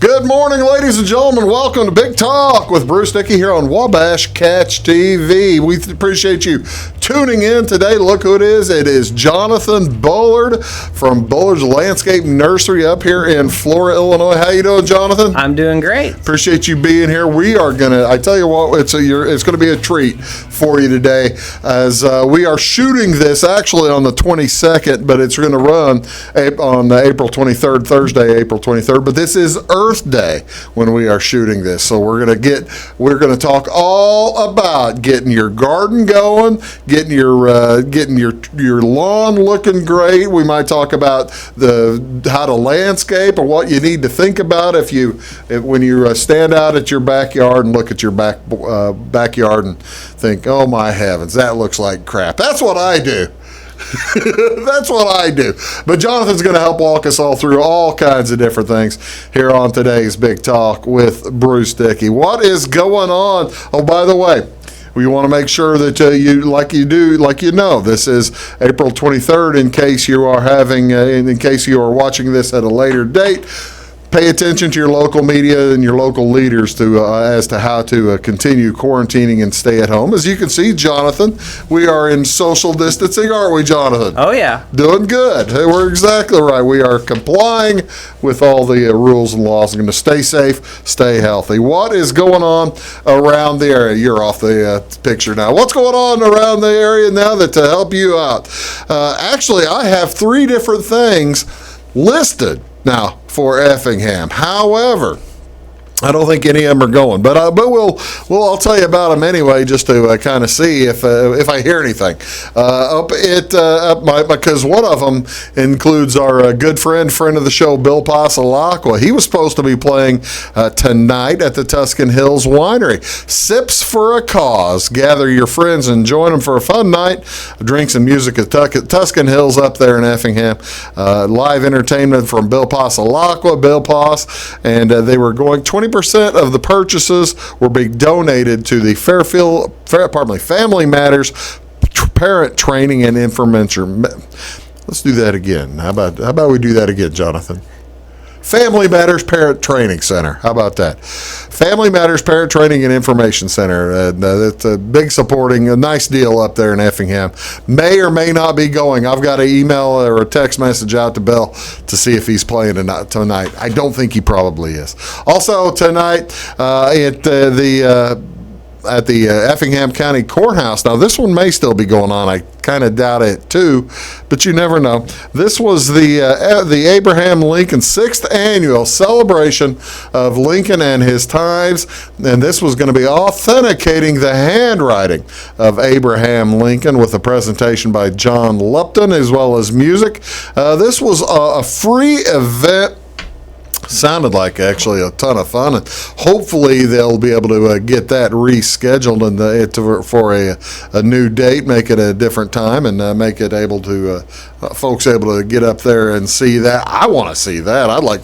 Good morning, ladies and gentlemen. Welcome to Big Talk with Bruce Dickey here on Wabash Catch TV. We appreciate you tuning in today. Look who it is. It is Jonathan Bullard from Bullard's Landscape Nursery up here in Flora, Illinois. How you doing, Jonathan? I'm doing great. Appreciate you being here. We are gonna. I tell you what, it's gonna be a treat for you today, as we are shooting this actually on the 22nd, but it's going to run on April 23rd, Thursday, April 23rd. But this is Earth Day when we are shooting this, so we're gonna talk all about getting your garden going, getting your lawn looking great. We might talk about how to landscape or what you need to think about when you stand out at your backyard and look at your backyard and think, oh my heavens, that looks like crap. That's what I do. That's what I do. But Jonathan's going to help walk us all through all kinds of different things here on today's Big Talk with Bruce Dickey. What is going on? Oh, by the way, we want to make sure that this is April 23rd. In case you are watching this at a later date, pay attention to your local media and your local leaders as to how to continue quarantining and stay at home. As you can see, Jonathan, we are in social distancing, aren't we, Jonathan? Oh, yeah. Doing good. Hey, we're exactly right. We are complying with all the rules and laws. We're going to stay safe, stay healthy. What is going on around the area? You're off the picture now. What's going on around the area now to help you out? Actually, I have 3 different things listed now for Effingham. However, I don't think any of them are going, but I'll tell you about them anyway, just to kind of see if I hear anything. Because one of them includes our good friend of the show, Bill Pasalacqua. He was supposed to be playing tonight at the Tuscan Hills Winery. Sips for a Cause. Gather your friends and join them for a fun night. Drinks and music at Tuscan Hills up there in Effingham. Live entertainment from Bill Pasalacqua, Bill Pass, and they were going 20% of the purchases were being donated to the Family Matters Parent Training and Information. Let's do that again. How about we do that again, Jonathan? Family Matters Parent Training Center. How about that? Family Matters Parent Training and Information Center. It's a big supporting, a nice deal up there in Effingham. May or may not be going. I've got an email or a text message out to Bill to see if he's playing tonight. I don't think he probably is. Also tonight at the Effingham County Courthouse. Now, this one may still be going on. I kind of doubt it too, but you never know. This was the Abraham Lincoln 6th annual celebration of Lincoln and his times, and this was going to be authenticating the handwriting of Abraham Lincoln with a presentation by John Lupton as well as music. This was a free event. Sounded like actually a ton of fun, and hopefully they'll be able to get that rescheduled and for a new date, make it a different time, and make it able to folks able to get up there and see that. I want to see that. I'd like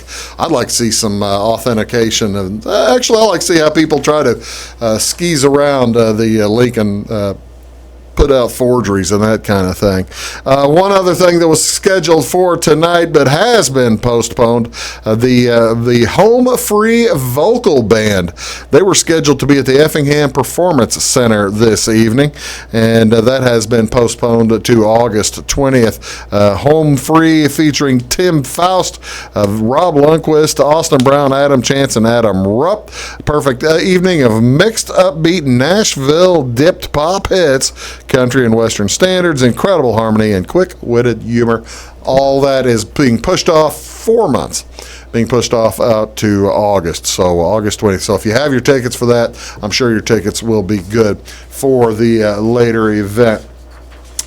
to see some authentication, and actually I like to see how people try to skis around the Lincoln. Put out forgeries and that kind of thing. One other thing that was scheduled for tonight but has been postponed, the Home Free Vocal Band. They were scheduled to be at the Effingham Performance Center this evening, and that has been postponed to August 20th. Home Free featuring Tim Faust, Rob Lundquist, Austin Brown, Adam Chance, and Adam Rupp. Perfect evening of mixed, upbeat Nashville dipped pop hits, country and western standards, incredible harmony, and quick-witted humor. All that is being pushed off 4 months, being pushed off out to August, so August 20th. So if you have your tickets for that, I'm sure your tickets will be good for the later event.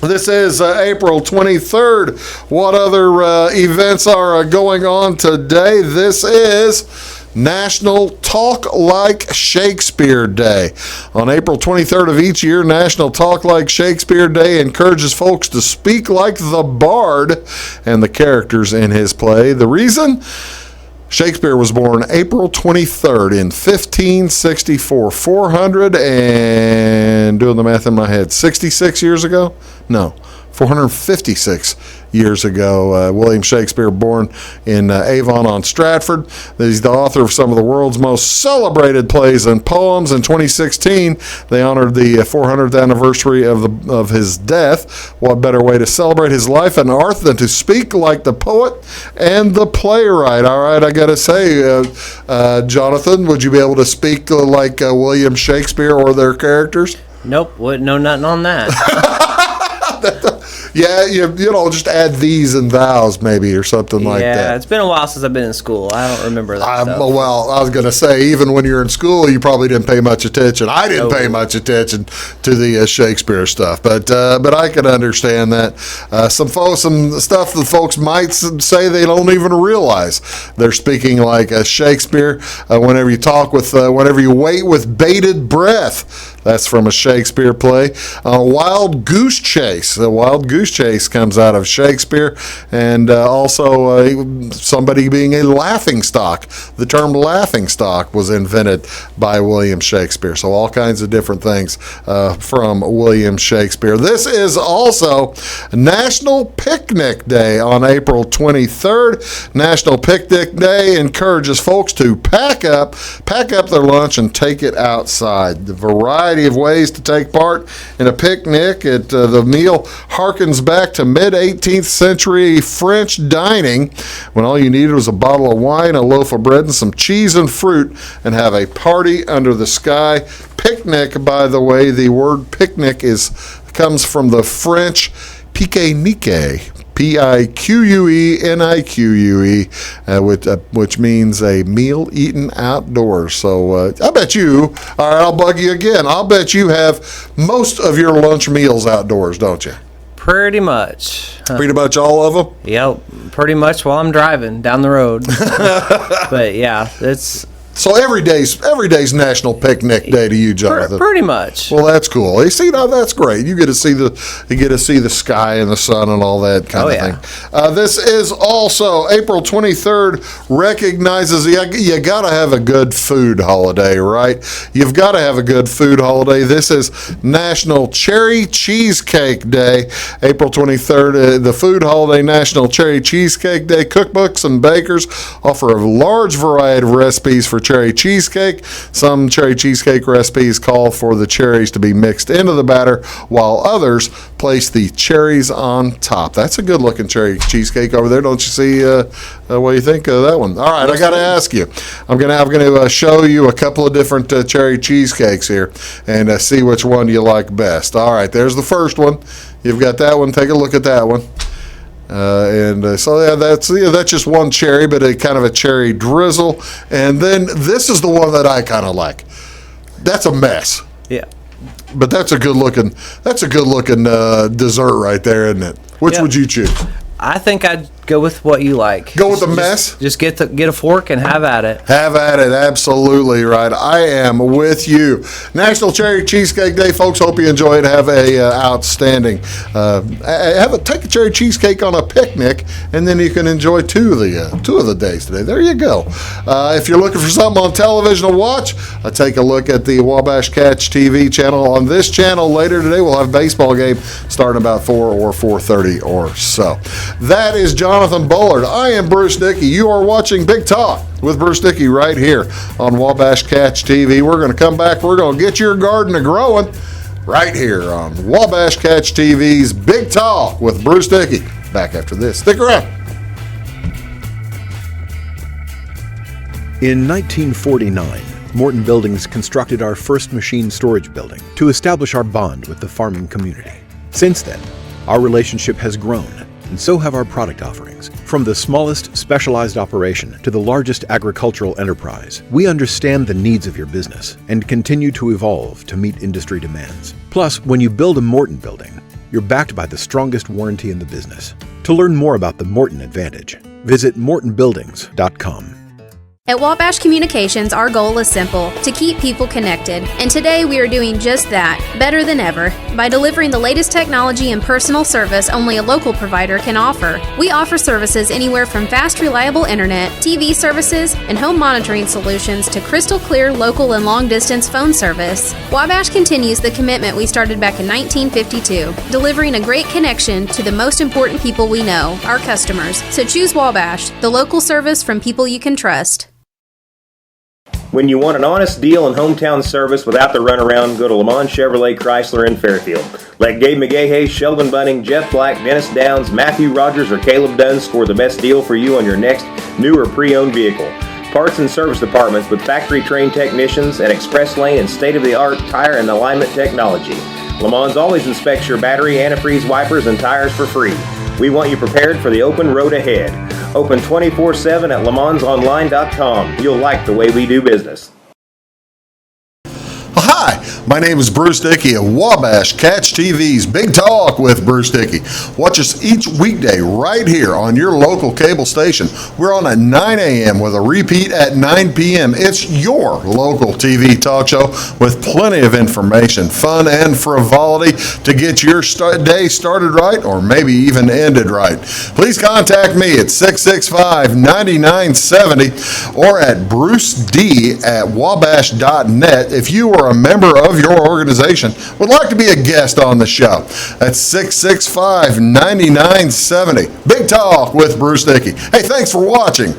This is April 23rd. What other events are going on today? This is National Talk Like Shakespeare Day. On April 23rd of each year, National Talk Like Shakespeare Day encourages folks to speak like the bard and the characters in his play. The reason? Shakespeare was born April 23rd in 1564. 400 and, doing the math in my head, 66 years ago? No, 456 years ago. William Shakespeare, born in Avon on Stratford. He's the author of some of the world's most celebrated plays and poems. In 2016, they honored the 400th anniversary of his death. What better way to celebrate his life and art than to speak like the poet and the playwright? All right, I got to say, Jonathan, would you be able to speak like William Shakespeare or their characters? Nope, wouldn't know nothing on that. Yeah, you know, just add these and thous maybe or something like that. Yeah, it's been a while since I've been in school. I don't remember that stuff. Well, I was going to say, even when you're in school, you probably didn't pay much attention. I didn't pay much attention to the Shakespeare stuff, but I can understand that. Some stuff that folks might say they don't even realize they're speaking like Shakespeare. Whenever you wait with bated breath. That's from a Shakespeare play. Wild Goose Chase. The Wild Goose Chase comes out of Shakespeare, and also somebody being a laughing stock. The term laughing stock was invented by William Shakespeare. So all kinds of different things from William Shakespeare. This is also National Picnic Day on April 23rd. National Picnic Day encourages folks to pack up their lunch and take it outside. The variety of ways to take part in a picnic. The meal harkens back to mid-18th century French dining, when all you needed was a bottle of wine, a loaf of bread, and some cheese and fruit, and have a party under the sky. Picnic, by the way, the word picnic comes from the French pique-nique. Piquenique, which means a meal eaten outdoors. So I bet you, all right, I'll bug you again. I'll bet you have most of your lunch meals outdoors, don't you? Pretty much. Pretty much all of them? Yep, pretty much while I'm driving down the road. But yeah, it's... So every day's National Picnic Day to you, Jonathan. Pretty much. Well, that's cool. You see, now that's great. You get to see the sky and the sun and all that kind of thing. This is also April 23rd. Recognizes you got to have a good food holiday, right? You've got to have a good food holiday. This is National Cherry Cheesecake Day. April 23rd, the food holiday National Cherry Cheesecake Day. Cookbooks and bakers offer a large variety of recipes for cherry cheesecake. Some cherry cheesecake recipes call for the cherries to be mixed into the batter, while others place the cherries on top. That's a good looking cherry cheesecake over there. Don't you see? What do you think of that one? All right, I got to ask you. I'm gonna show you a couple of different cherry cheesecakes here, and see which one you like best. All right, there's the first one. You've got that one. Take a look at that one. So that's just one cherry, but a kind of a cherry drizzle. And then this is the one that I kind of like. That's a mess. Yeah. But that's a good looking dessert right there, isn't it? Which would you choose? I think I'd go with what you like. Go with the mess? Just get a fork and have at it. Have at it. Absolutely right. I am with you. National Cherry Cheesecake Day, folks. Hope you enjoy it. Have a outstanding. Take a cherry cheesecake on a picnic, and then you can enjoy two of the days today. There you go. If you're looking for something on television to watch, take a look at the Wabash Catch TV channel. On this channel later today, we'll have a baseball game starting about 4 or 4:30 or so. That is Jonathan Bullard. I am Bruce Dickey. You are watching Big Talk with Bruce Dickey right here on Wabash Catch TV. We're going to come back. We're going to get your garden a-growing right here on Wabash Catch TV's Big Talk with Bruce Dickey. Back after this. Stick around. In 1949, Morton Buildings constructed our first machine storage building to establish our bond with the farming community. Since then, our relationship has grown, and so have our product offerings. From the smallest specialized operation to the largest agricultural enterprise, we understand the needs of your business and continue to evolve to meet industry demands. Plus, when you build a Morton building, you're backed by the strongest warranty in the business. To learn more about the Morton Advantage, visit mortonbuildings.com. At Wabash Communications, our goal is simple: to keep people connected. And today we are doing just that, better than ever, by delivering the latest technology and personal service only a local provider can offer. We offer services anywhere from fast, reliable internet, TV services, and home monitoring solutions to crystal clear local and long-distance phone service. Wabash continues the commitment we started back in 1952, delivering a great connection to the most important people we know, our customers. So choose Wabash, the local service from people you can trust. When you want an honest deal and hometown service without the runaround, go to Lamont Chevrolet Chrysler in Fairfield. Let Gabe McGahey, Sheldon Bunning, Jeff Black, Dennis Downs, Matthew Rogers, or Caleb Dunn score the best deal for you on your next new or pre-owned vehicle. Parts and service departments with factory-trained technicians and express lane and state-of-the-art tire and alignment technology. Lamont always inspects your battery, antifreeze, wipers, and tires for free. We want you prepared for the open road ahead. Open 24/7 at LeMansOnline.com. You'll like the way we do business. Hi, my name is Bruce Dickey of Wabash Catch TV's Big Talk with Bruce Dickey. Watch us each weekday right here on your local cable station. We're on at 9 a.m. with a repeat at 9 p.m. It's your local TV talk show with plenty of information, fun, and frivolity to get your day started right or maybe even ended right. Please contact me at 665-9970 or at bruced@wabash.net if you are a member of your organization would like to be a guest on the show. That's 665-9970. Big Talk with Bruce Dickey. Hey, thanks for watching.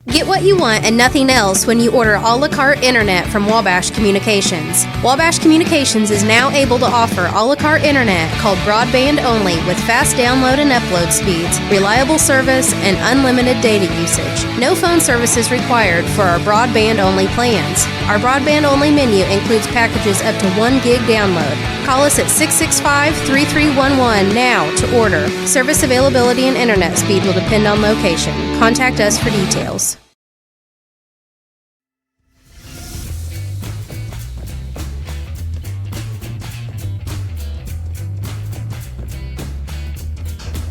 Get what you want and nothing else when you order a la carte internet from Wabash Communications. Wabash Communications is now able to offer a la carte internet called broadband only with fast download and upload speeds, reliable service, and unlimited data usage. No phone service is required for our broadband only plans. Our broadband only menu includes packages up to 1 gig download. Call us at 665-3311 now to order. Service availability and internet speed will depend on location. Contact us for details.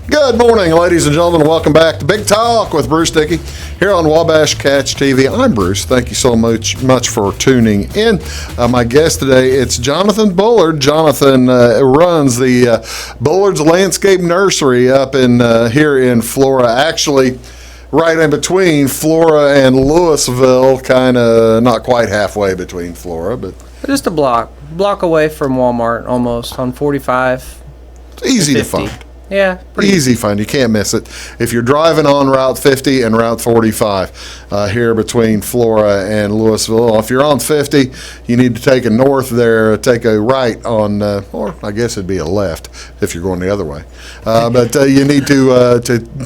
Good morning, ladies and gentlemen. Welcome back to Big Talk with Bruce Dickey here on Wabash Catch TV. I'm Bruce. Thank you so much for tuning in. My guest today, it's Jonathan Bullard. Jonathan runs the Bullard's Landscape Nursery up in here in Flora. Actually, right in between Flora and Louisville, kind of not quite halfway between Flora, but Just a block away from Walmart, almost on 45. it's easy to 50. find. Yeah, Easy find. You can't miss it. If you're driving on Route 50 and Route 45 here between Flora and Louisville, if you're on 50, you need to take a north there, take a right on, or I guess it'd be a left if you're going the other way. But you need to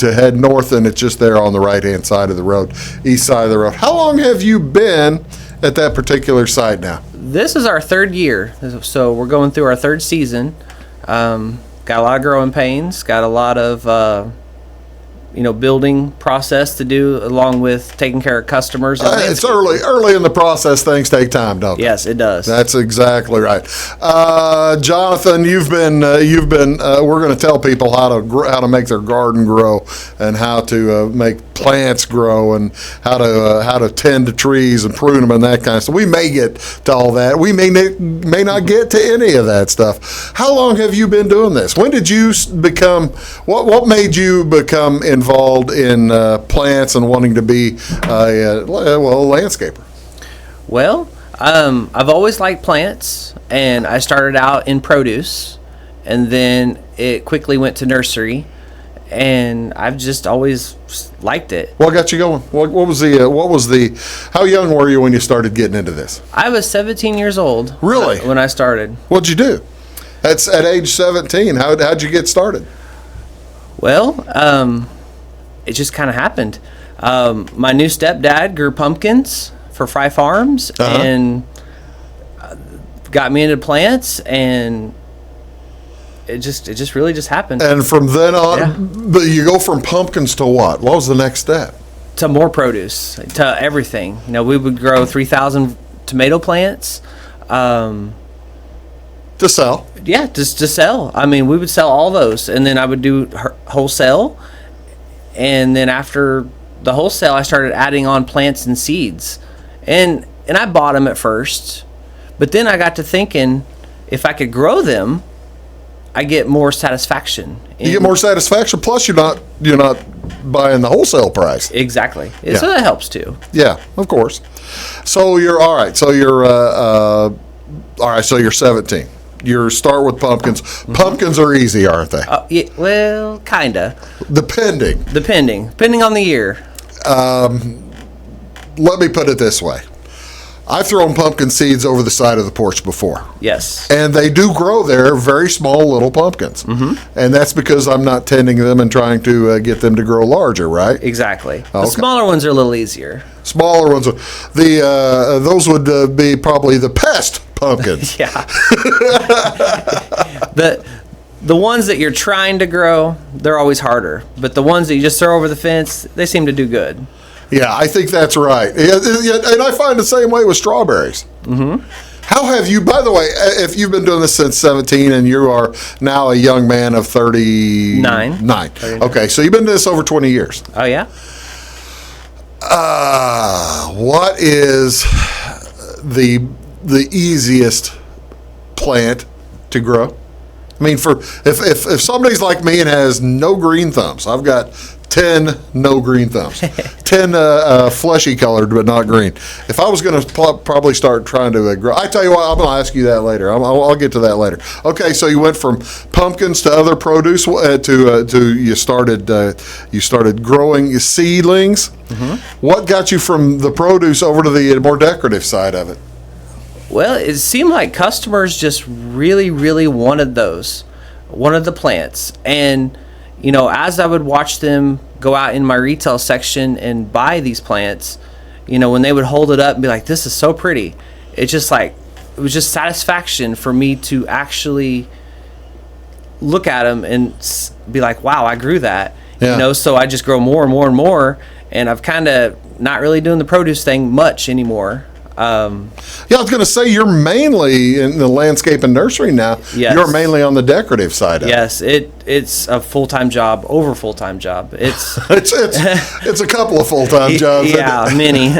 head north, and it's just there on the right-hand side of the road, east side of the road. How long have you been at that particular site now? This is our third year, so we're going through our third season. Got a lot of growing pains, got a lot of building process to do, along with taking care of customers. It's early in the process. Things take time, don't they? Yes, it does. That's exactly right. Jonathan, you've been. We're going to tell people how to make their garden grow, and how to make plants grow, and how to tend to trees and prune them and that kind of stuff. We may get to all that. We may not get to any of that stuff. How long have you been doing this? When did you become? What made you become involved in plants and wanting to be a landscaper? Well, I've always liked plants, and I started out in produce, and then it quickly went to nursery, and I've just always liked it. What got you going? What was the? How young were you when you started getting into this? I was 17 years old. Really? When I started. What'd you do? That's at age 17. How'd you get started? Well, it just kind of happened. My new stepdad grew pumpkins for Fry Farms, and got me into plants, and it just really just happened. And from then on, you go from pumpkins to what? What was the next step? To more produce, to everything. We would grow 3,000 tomato plants. To sell? Yeah, just to sell. I mean, we would sell all those, and then I would do wholesale. And then after the wholesale, I started adding on plants and seeds, and I bought them at first, but then I got to thinking, if I could grow them, I get more satisfaction. You get more satisfaction. Plus, you're not buying the wholesale price. Exactly. Yeah. So that helps too. Yeah, of course. So you're all right. So you're all right. So you're 17. You start with pumpkins. Mm-hmm. Pumpkins are easy, aren't they? Yeah, well, kinda. Depending on the year. Let me put it this way. I've thrown pumpkin seeds over the side of the porch before. Yes. And they do grow there, very small little pumpkins. Mm-hmm. And that's because I'm not tending them and trying to get them to grow larger, right? Exactly. Okay. The smaller ones are a little easier. Smaller ones. Those would be probably the pest pumpkins. Yeah. The ones that you're trying to grow, they're always harder. But the ones that you just throw over the fence, they seem to do good. Yeah, I think that's right. And I find the same way with strawberries. Mm-hmm. How have you, by the way, if you've been doing this since 17 and you are now a young man of 39. 39. Okay, so you've been doing this over 20 years. Oh, yeah? What is the easiest plant to grow? I mean, if somebody's like me and has no green thumbs, I've got 10 no green thumbs, 10 fleshy colored but not green. If I was going to probably start trying to grow, I tell you what, I'm going to ask you that later. I'll get to that later. Okay, so you went from pumpkins to other produce to you started growing seedlings. Mm-hmm. What got you from the produce over to the more decorative side of it? Well, it seemed like customers just really, really wanted the plants. And, as I would watch them go out in my retail section and buy these plants, when they would hold it up and be like, this is so pretty, it was just satisfaction for me to actually look at them and be like, wow, I grew that. Yeah. So I just grow more and more and more. And I've kind of not really doing the produce thing much anymore. I was going to say you're mainly in the landscape and nursery now. Yes. You're mainly on the decorative side of it. Yes, it's a full-time job, full-time job. It's it's a couple of full-time jobs. Yeah, many.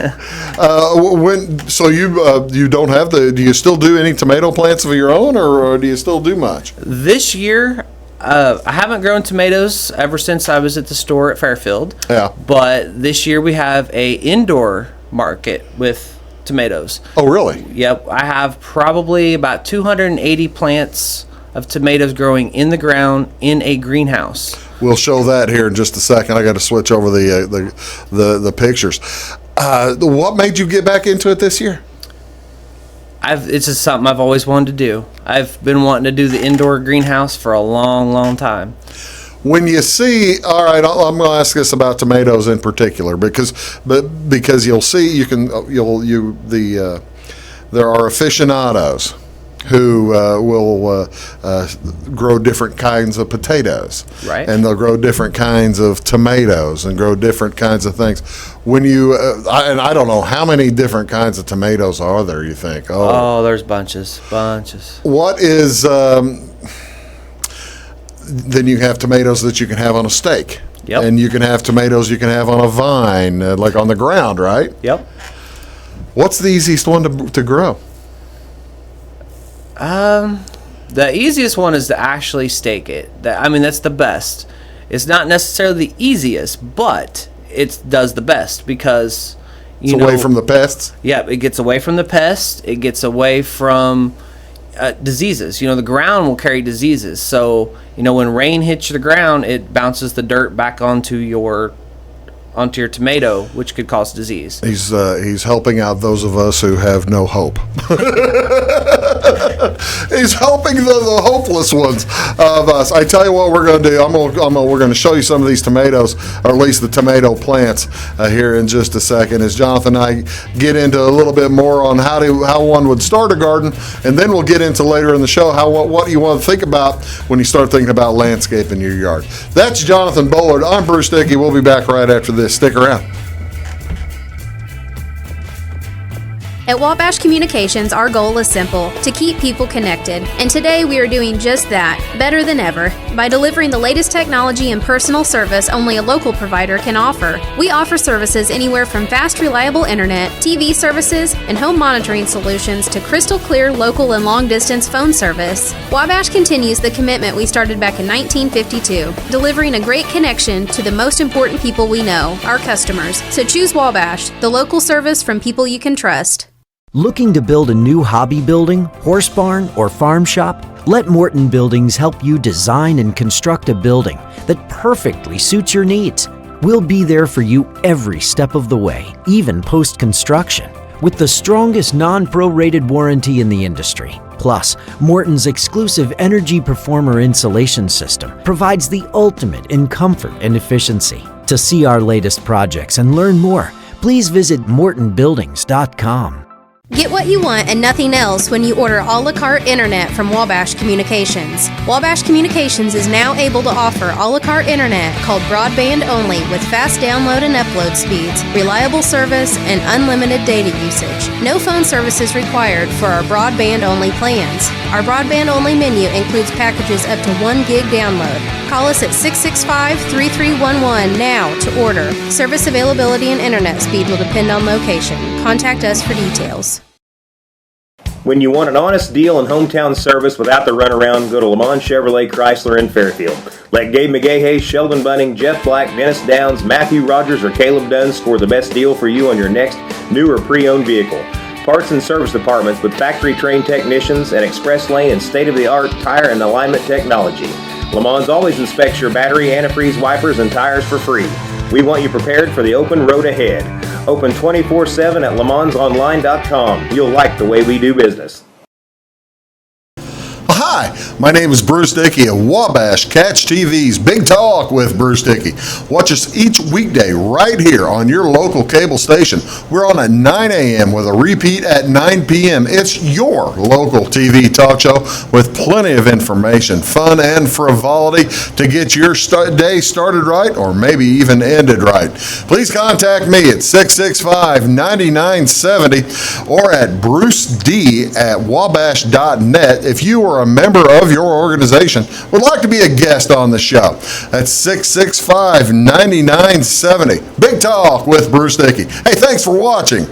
So you don't have do you still do any tomato plants of your own, or do you still do much? This year, I haven't grown tomatoes ever since I was at the store at Fairfield. Yeah. But this year we have a indoor market with tomatoes. Oh, really? Yep. I have probably about 280 plants of tomatoes growing in the ground in a greenhouse. We'll show that here in just a second. I got to switch over the pictures. What made you get back into it this year? It's just something I've always wanted to do. I've been wanting to do the indoor greenhouse for a long, long time. When you see, all right, I'm going to ask this about tomatoes in particular because you'll see there are aficionados who will grow different kinds of potatoes, right? And they'll grow different kinds of tomatoes and grow different kinds of things. When you and I don't know how many different kinds of tomatoes are there. You think? Oh, there's bunches. What is? Then you have tomatoes that you can have on a stake. Yep. And you can have tomatoes you can have on a vine, like on the ground, right? Yep. What's the easiest one to grow? The easiest one is to actually stake it. That's the best. It's not necessarily the easiest, but it does the best because it's away from the pests. Yeah, it gets away from the pests. It gets away from diseases. The ground will carry diseases. So, when rain hits the ground, it bounces the dirt back onto your tomato, which could cause disease. He's helping out those of us who have no hope. He's helping the hopeless ones of us. I tell you what we're going to do. We're going to show you some of these tomatoes, or at least the tomato plants, here in just a second. As Jonathan and I get into a little bit more on how one would start a garden, and then we'll get into later in the show what you want to think about when you start thinking about landscape in your yard. That's Jonathan Bullard. I'm Bruce Dickey. We'll be back right after this. Stick around. At Wabash Communications, our goal is simple: to keep people connected. And today we are doing just that, better than ever, by delivering the latest technology and personal service only a local provider can offer. We offer services anywhere from fast, reliable internet, TV services, and home monitoring solutions to crystal clear local and long-distance phone service. Wabash continues the commitment we started back in 1952, delivering a great connection to the most important people we know, our customers. So choose Wabash, the local service from people you can trust. Looking to build a new hobby building, horse barn, or farm shop? Let Morton Buildings help you design and construct a building that perfectly suits your needs. We'll be there for you every step of the way, even post-construction, with the strongest non-prorated warranty in the industry. Plus, Morton's exclusive Energy Performer insulation system provides the ultimate in comfort and efficiency. To see our latest projects and learn more, please visit mortonbuildings.com. Get what you want and nothing else when you order a la carte internet from Wabash Communications. Wabash Communications is now able to offer a la carte internet called broadband only with fast download and upload speeds, reliable service, and unlimited data usage. No phone service is required for our broadband only plans. Our broadband only menu includes packages up to 1 gig download. Call us at 665-3311 now to order. Service availability and internet speed will depend on location. Contact us for details. When you want an honest deal and hometown service without the runaround, go to Lamont Chevrolet Chrysler in Fairfield. Let Gabe McGahey, Sheldon Bunning, Jeff Black, Dennis Downs, Matthew Rogers, or Caleb Dunn score the best deal for you on your next new or pre-owned vehicle. Parts and service departments with factory-trained technicians and express lane and state-of-the-art tire and alignment technology. Lamont always inspects your battery, antifreeze, wipers, and tires for free. We want you prepared for the open road ahead. Open 24/7 at LeMansOnline.com. You'll like the way we do business. Hi, my name is Bruce Dickey of Wabash Catch TV's Big Talk with Bruce Dickey. Watch us each weekday right here on your local cable station. We're on at 9 a.m. with a repeat at 9 p.m. It's your local TV talk show with plenty of information, fun, and frivolity to get your day started right or maybe even ended right. Please contact me at 665-9970 or at bruced@wabash.net if you are a member of your organization would like to be a guest on the show. That's 665-9970. Big Talk with Bruce Dickey. Hey, thanks for watching.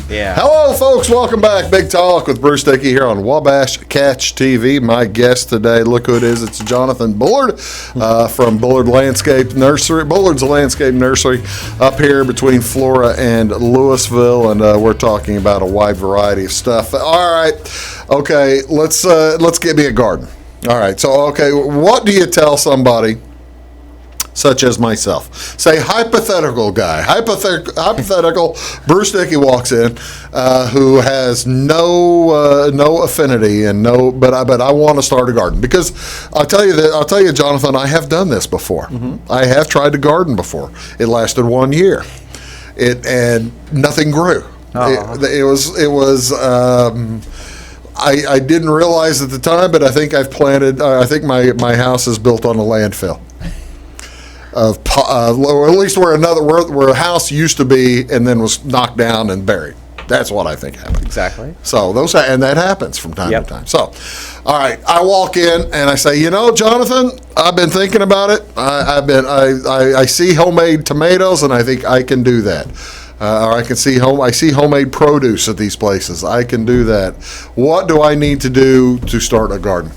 Yeah. Hello, folks. Welcome back. Big Talk with Bruce Dickey here on Wabash Catch TV. My guest today, look who it is. It's Jonathan Bullard from Bullard Landscape Nursery. Bullard's a landscape nursery up here between Flora and Louisville, and we're talking about a wide variety of stuff. All right. Okay, let's get me a garden. All right. So, okay, what do you tell somebody such as myself? Say hypothetical guy, hypothetical Bruce Dickey walks in, who has no affinity and but I want to start a garden, because I'll tell you, Jonathan, I have done this before. Mm-hmm. I have tried to garden before. It lasted 1 year, and nothing grew. It was. I didn't realize at the time, but I think I've planted. I think my house is built on a landfill. Or at least where a house used to be and then was knocked down and buried. That's what I think happened. Exactly. So that happens from time to time. So, all right, I walk in and I say, Jonathan, I've been thinking about it. I see homemade tomatoes and I think I can do that. Or I see homemade produce at these places. I can do that. What do I need to do to start a garden?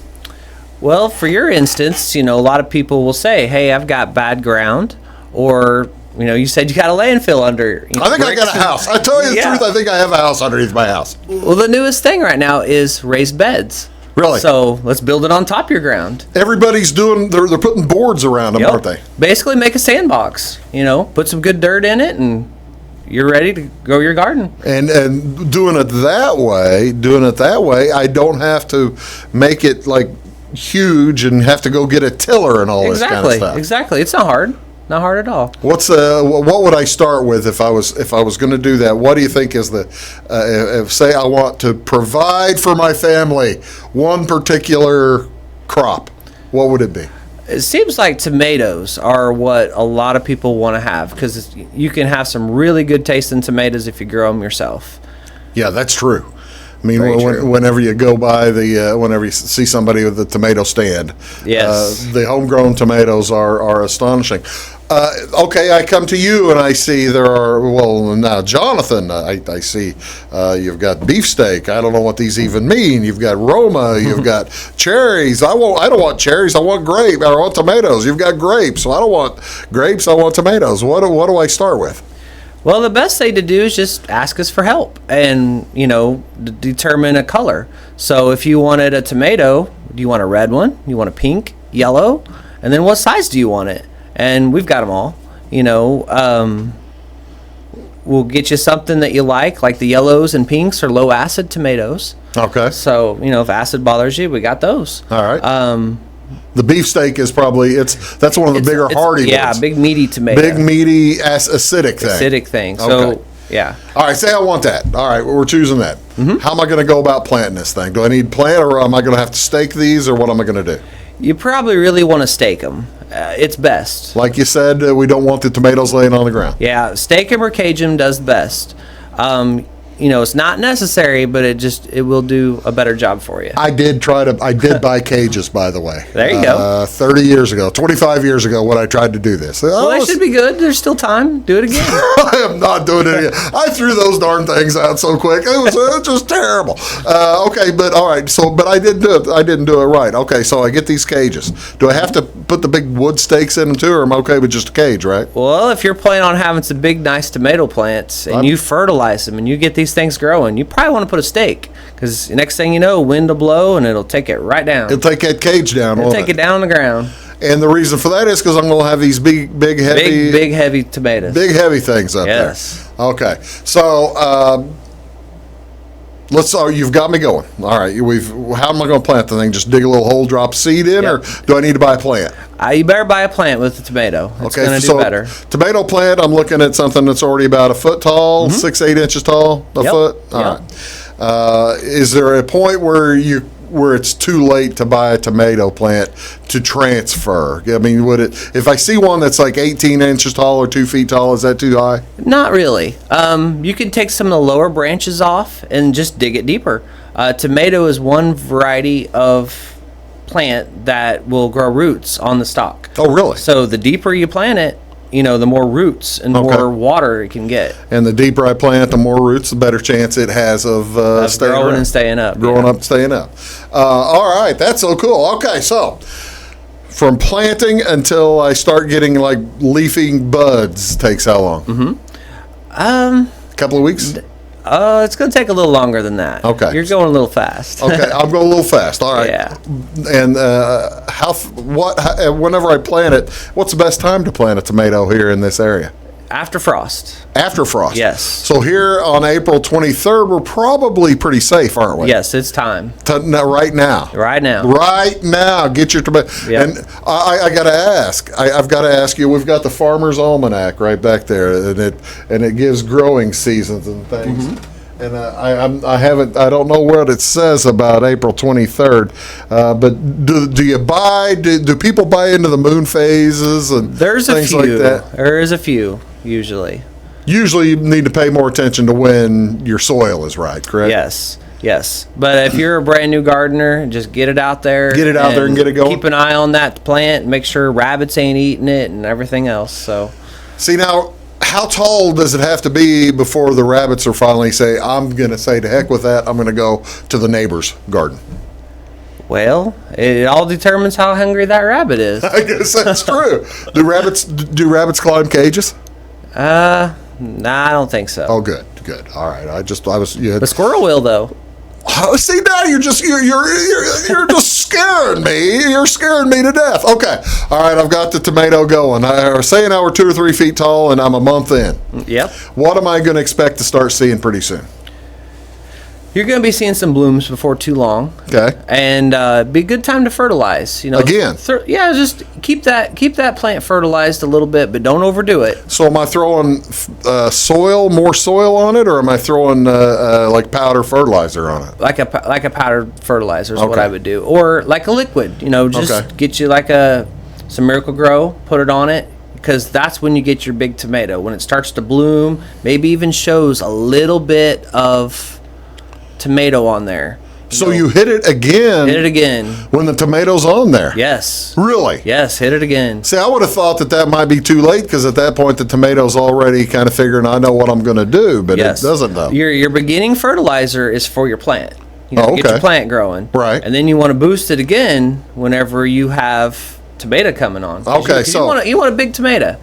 Well, for your instance, a lot of people will say, hey, I've got bad ground, or, you said you got a landfill under. I think I got a house. I tell you the truth, I think I have a house underneath my house. Well, the newest thing right now is raised beds. Really? So let's build it on top of your ground. Everybody's they're putting boards around them, aren't they? Basically make a sandbox, put some good dirt in it, and you're ready to grow your garden. And doing it that way, I don't have to make it like huge and have to go get a tiller and all this kind of stuff. Exactly. It's not hard. not hard at all. What would I start with if I was going to do that? What do you think is the if say I want to provide for my family one particular crop? What would it be? It seems like tomatoes are what a lot of people want to have because you can have some really good tasting tomatoes if you grow them yourself. Yeah, that's true. I mean, Very true. whenever you go by whenever you see somebody with a tomato stand, Yes. the homegrown tomatoes are astonishing. Okay, I come to you and I see there are, well, now, Jonathan, I see you've got beefsteak. I don't know what these even mean. You've got Roma, you've got cherries. I don't want cherries. I want grape. I want tomatoes. You've got grapes. So I don't want grapes. I want tomatoes. What do I start with? Well, the best thing to do is just ask us for help and, determine a color. So if you wanted a tomato, do you want a red one? You want a pink, yellow? And then what size do you want it? And we've got them all. We'll get you something that you like the yellows and pinks are low acid tomatoes. Okay. So, if acid bothers you, we got those. All right. The beefsteak is probably that's one of the bigger hardy ones. Yeah, big meaty tomato. Big meaty acidic thing. Acidic thing. So, Okay. yeah. All right, say I want that. All right, we're choosing that. Mm-hmm. How am I going to go about planting this thing? Do I need plant, or am I going to have to stake these, or what am I going to do? You probably really want to stake them. It's best. Like you said, we don't want the tomatoes laying on the ground. Yeah, stake them or cage them does best. It's not necessary, but it will do a better job for you. I did buy cages, by the way. There you go. 30 years ago, 25 years ago, when I tried to do this. Well, they should be good. There's still time. Do it again. I am not doing it again. I threw those darn things out so quick. It was just terrible. Okay, but all right. But I didn't do it. I didn't do it right. Okay, so I get these cages. Do I have to put the big wood stakes in them too, or am I okay with just a cage, right? Well, if you're planning on having some big, nice tomato plants and you fertilize them and you get these things growing, you probably want to put a stake because next thing you know, wind will blow and it'll take it right down. It'll take that cage down. It'll take it down on the ground. And the reason for that is because I'm going to have these big, heavy, big, heavy tomatoes. big, heavy things up Yes. there. Okay, so you've got me going. All right, how am I going to plant the thing? Just dig a little hole, drop seed in, Yep. or do I need to buy a plant? You better buy a plant with the tomato. It's Okay, going to so do better. tomato plant, I'm looking at something that's already about a foot tall, 6-8 inches tall, a Yep, foot. All yep. right. Is there a point where it's too late to buy a tomato plant to transfer? I mean, if I see one that's like 18 inches tall or 2 feet tall, is that too high? Not really. You can take some of the lower branches off and just dig it deeper. Tomato is one variety of plant that will grow roots on the stalk. Oh, really? So the deeper you plant it, the more roots and Okay. more water it can get. And the deeper I plant, the more roots, the better chance it has of staying growing around. and staying up. Growing yeah. up and staying up. All right, that's so cool. Okay, so from planting until I start getting like leafing buds takes how long? A couple of weeks? It's going to take a little longer than that. Okay. You're going a little fast. Okay, I'm going a little fast. All right. Yeah. And whenever I plant it, what's the best time to plant a tomato here in this area? After frost. After frost. Yes. So here on April 23rd, we're probably pretty safe, aren't we? Yes, it's time. Right now. Right now. Right now, get your tomato. Yep. And I got to ask. I've got to ask you. We've got the Farmer's Almanac right back there, and it gives growing seasons and things. Mm-hmm. And I don't know what it says about April 23rd. But do people buy into the moon phases and There's a things few. like that? There is a few, usually. Usually, you need to pay more attention to when your soil is right. Correct? Yes. But if you're a brand new gardener, just get it out there. Get it out there and get it going. Keep an eye on that plant. Make sure rabbits ain't eating it and everything else. So, See now, how tall does it have to be before the rabbits are finally say, I'm going to say to heck with that, I'm going to go to the neighbor's garden? well, it all determines how hungry that rabbit is. I guess that's true. Do rabbits climb cages? Nah, I don't think so. Oh, good. All right. The squirrel will, though. Oh, see, now you're just scaring me. You're scaring me to death. Okay. All right. I've got the tomato going. Say now we're 2 or 3 feet tall and I'm a month in. Yep. What am I going to expect to start seeing pretty soon? You're going to be seeing some blooms before too long. Okay. And be a good time to fertilize. Again. Just keep that plant fertilized a little bit, but don't overdo it. So am I throwing more soil on it, or am I throwing like powder fertilizer on it? Like a powdered fertilizer is what Okay. I would do, or like a liquid. Just Okay. get you like some Miracle Grow, put it on it, because that's when you get your big tomato. When it starts to bloom, maybe even shows a little bit of tomato on there. So you hit it again. Hit it again. When the tomato's on there. Yes. Really? Yes, hit it again. See, I would have thought that might be too late, because at that point the tomato's already kind of figuring I know what I'm going to do, but Yes. it doesn't though. Your beginning fertilizer is for your plant. Get Okay. your plant growing. Right. And then you want to boost it again whenever you have tomato coming on. 'Cause Okay, you want a big tomato.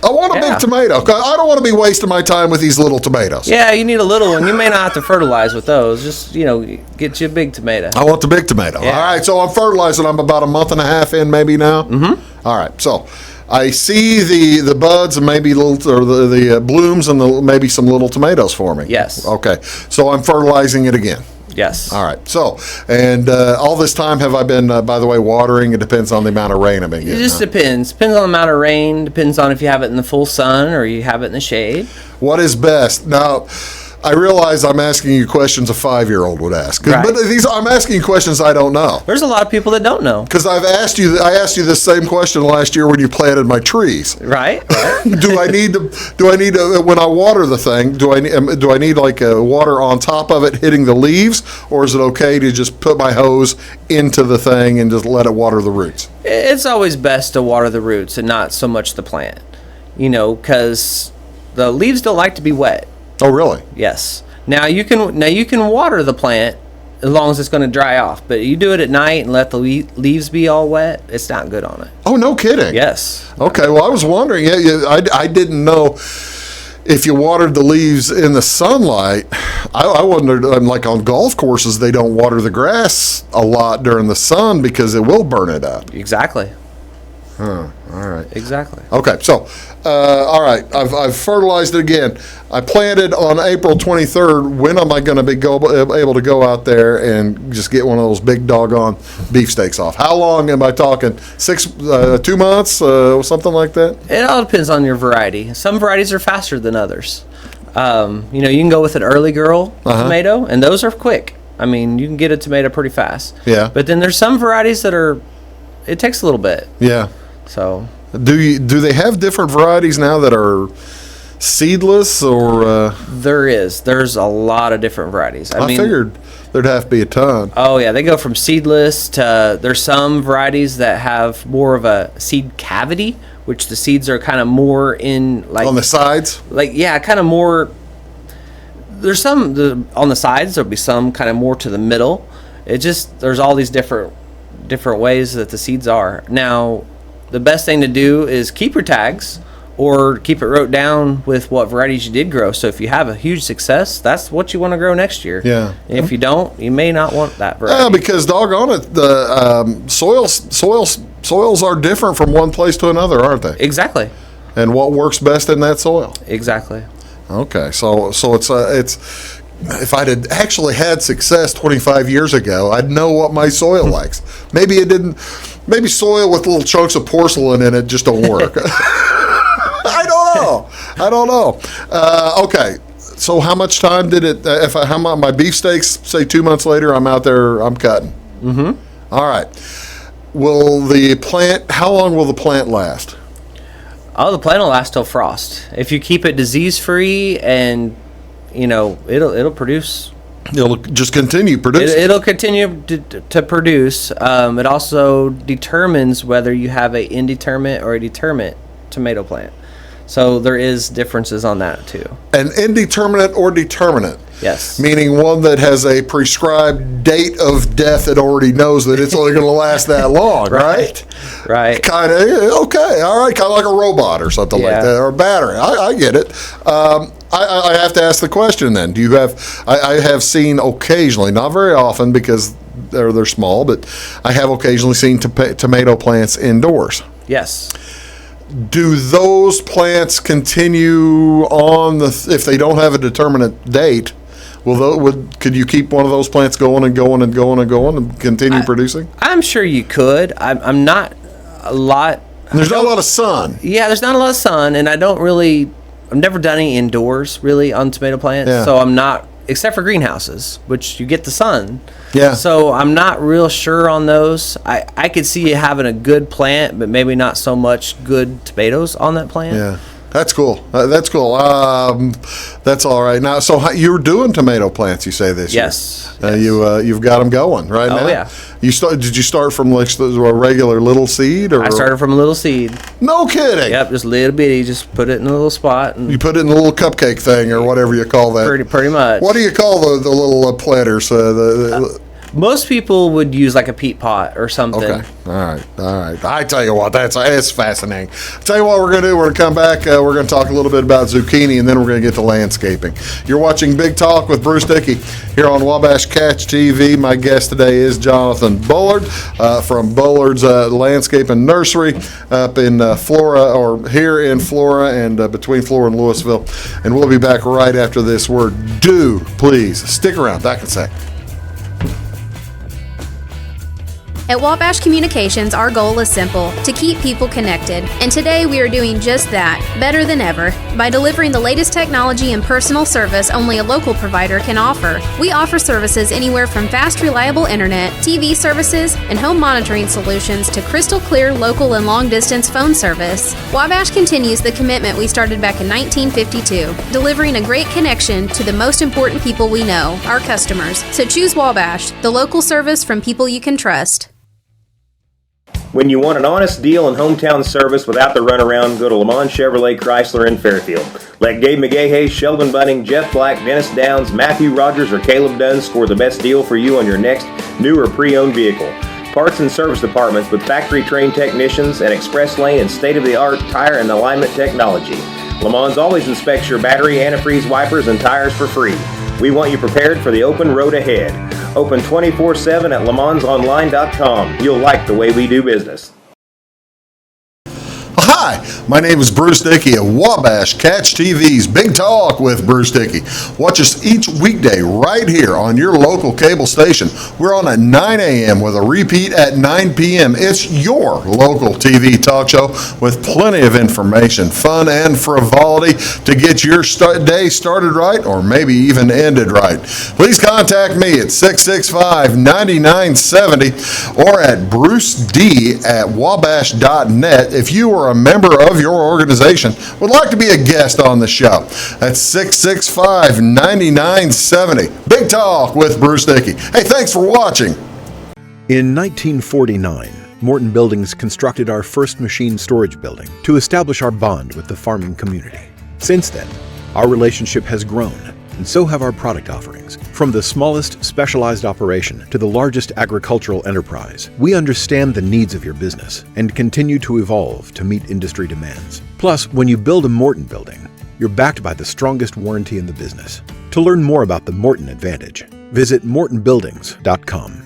I want a Yeah. big tomato. 'Cause I don't want to be wasting my time with these little tomatoes. Yeah, you need a little one. You may not have to fertilize with those. Just get you a big tomato. I want the big tomato. Yeah. All right, so I'm fertilizing. I'm about a month and a half in maybe now. Mm-hmm. All right, so I see the buds and maybe the blooms and maybe some little tomatoes for me. Yes. Okay, so I'm fertilizing it again. Yes. All right, so, and all this time have I been, by the way, watering? It depends on the amount of rain I've been It getting. just depends. Depends on the amount of rain. Depends on if you have it in the full sun or you have it in the shade. What is best? Now, I realize I'm asking you questions a 5-year-old would ask. Right. But I'm asking you questions I don't know. There's a lot of people that don't know. Because I asked you this same question last year when you planted my trees. Right? do I need to when I water the thing, do I need like water on top of it hitting the leaves, or is it okay to just put my hose into the thing and just let it water the roots? It's always best to water the roots and not so much the plant. Because the leaves don't like to be wet. Oh, really? Yes. Now you can water the plant as long as it's going to dry off. But you do it at night and let the leaves be all wet, it's not good on it. Oh, no kidding. Yes. Okay. Well, I was wondering. Yeah, I didn't know if you watered the leaves in the sunlight. I wondered. Like on golf courses, they don't water the grass a lot during the sun because it will burn it up. Exactly. Huh. All right. Exactly. Okay, so, all right, I've fertilized it again. I planted on April 23rd. When am I going to be able to go out there and just get one of those big doggone beefsteaks off? How long am I talking? 2 months, something like that? It all depends on your variety. Some varieties are faster than others. You can go with an early girl tomato, and those are quick. I mean, you can get a tomato pretty fast. Yeah. But then there's some varieties that it takes a little bit. Yeah. So Do they have different varieties now that are seedless, or? there's a lot of different varieties. I figured there'd have to be a ton. Oh yeah, they go from seedless to there's some varieties that have more of a seed cavity, which the seeds are kind of more in like On the sides? kind of more. There's some on the sides. There'll be some kind of more to the middle. There's all these different ways that the seeds are. Now, the best thing to do is keep your tags or keep it wrote down with what varieties you did grow. So if you have a huge success, that's what you want to grow next year. Yeah. If you don't, you may not want that variety. Yeah, because doggone it, the soils are different from one place to another, aren't they? Exactly. And what works best in that soil? Exactly. Okay, so it's if I'd had actually had success 25 years ago, I'd know what my soil likes. Maybe it didn't. Maybe soil with little chunks of porcelain in it just don't work. I don't know. Okay, so how much time did it? How my beefsteaks, say 2 months later, I'm out there, I'm cutting. Mm-hmm. All right. How long will the plant last? Oh, the plant will last till frost. If you keep it disease free, and it'll produce. It'll just continue producing. It'll continue to produce. It also determines whether you have a indeterminate or a determinate tomato plant. So there is differences on that too. An indeterminate or determinate? Yes. Meaning one that has a prescribed date of death that already knows that it's only going to last that long, right? Right. Kind of, okay, all right, kind of like a robot or something like that, or a battery. I get it. I have to ask the question then. Do you have, I have seen occasionally, not very often because they're small, but I have occasionally seen tomato plants indoors. Yes. Do those plants continue on if they don't have a determinate date, Could you keep one of those plants going and going and going and going and continue producing? I'm sure you could. I'm not a lot. There's not a lot of sun. Yeah, there's not a lot of sun, and I've never done any indoors really on tomato plants, Yeah. so I'm not, except for greenhouses, which you get the sun. Yeah. So I'm not real sure on those. I could see you having a good plant, but maybe not so much good tomatoes on that plant. Yeah. That's cool. That's cool. That's all right. Now, so you're doing tomato plants, you say this year? Yes. You've got them going right now. Oh, yeah. Did you start from like a regular little seed, or I started from a little seed. No kidding. Yep, just a little bitty. Just put it in a little spot. And You put it in the little cupcake thing or whatever you call that. pretty much. What do you call the little planters? Most people would use like a peat pot or something. Okay. All right. I tell you what, it's fascinating. Tell you what we're going to do. We're going to come back. We're going to talk a little bit about zucchini, and then we're going to get to landscaping. You're watching Big Talk with Bruce Dickey here on Wabash Catch TV. My guest today is Jonathan Bullard from Bullard's Landscape and Nursery up in Flora, or here in Flora and between Flora and Louisville. And we'll be back right after this word. Do please stick around. Back in a sec. At Wabash Communications, our goal is simple: to keep people connected. And today we are doing just that, better than ever, by delivering the latest technology and personal service only a local provider can offer. We offer services anywhere from fast, reliable internet, TV services, and home monitoring solutions to crystal clear local and long-distance phone service. Wabash continues the commitment we started back in 1952, delivering a great connection to the most important people we know, our customers. So choose Wabash, the local service from people you can trust. When you want an honest deal and hometown service without the runaround, go to Lamont Chevrolet Chrysler in Fairfield. Let Gabe McGahey, Sheldon Bunning, Jeff Black, Dennis Downs, Matthew Rogers, or Caleb Dunn score the best deal for you on your next new or pre-owned vehicle. Parts and service departments with factory-trained technicians and express lane and state-of-the-art tire and alignment technology. Lamont always inspects your battery, antifreeze, wipers, and tires for free. We want you prepared for the open road ahead. Open 24/7 at LeMansOnline.com. You'll like the way we do business. Hi, my name is Bruce Dickey at Wabash Catch TV's Big Talk with Bruce Dickey. Watch us each weekday right here on your local cable station. We're on at 9 a.m. with a repeat at 9 p.m. It's your local TV talk show with plenty of information, fun, and frivolity to get your day started right or maybe even ended right. Please contact me at 665-9970 or at bruced@wabash.net if you are a member of your organization would like to be a guest on the show. That's 665-9970. Big Talk with Bruce Dickey. Hey, thanks for watching. In 1949, Morton Buildings constructed our first machine storage building to establish our bond with the farming community. Since then, our relationship has grown, and so have our product offerings. From the smallest specialized operation to the largest agricultural enterprise, we understand the needs of your business and continue to evolve to meet industry demands. Plus, when you build a Morton building, you're backed by the strongest warranty in the business. To learn more about the Morton Advantage, visit mortonbuildings.com.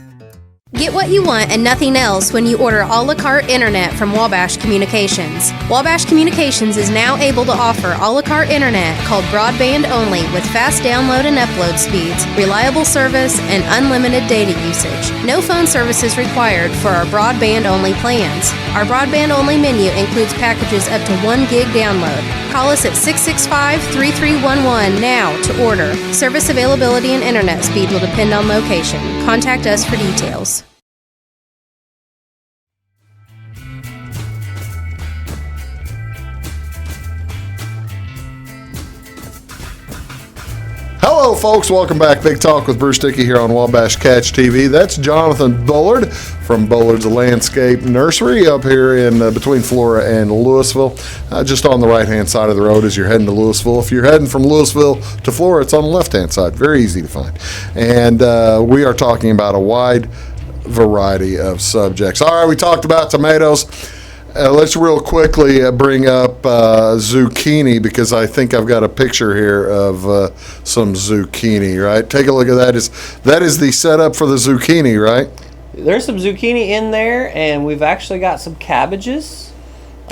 Get what you want and nothing else when you order a la carte internet from Wabash Communications. Wabash Communications is now able to offer a la carte internet called broadband only with fast download and upload speeds, reliable service, and unlimited data usage. No phone service is required for our broadband only plans. Our broadband only menu includes packages up to 1 gig download. Call us at 665-3311 now to order. Service availability and internet speed will depend on location. Contact us for details. Hello, folks. Welcome back. Big Talk with Bruce Dickey here on Wabash Catch TV. That's Jonathan Bullard from Bullard's Landscape Nursery up here in between Flora and Louisville, just on the right-hand side of the road as you're heading to Louisville. If you're heading from Louisville to Flora, it's on the left-hand side. Very easy to find. And we are talking about a wide variety of subjects. All right, we talked about tomatoes. Let's real quickly bring up zucchini, because I think I've got a picture here of some zucchini, right? Take a look at that. That is the setup for the zucchini, right? There's some zucchini in there, and we've actually got some cabbages.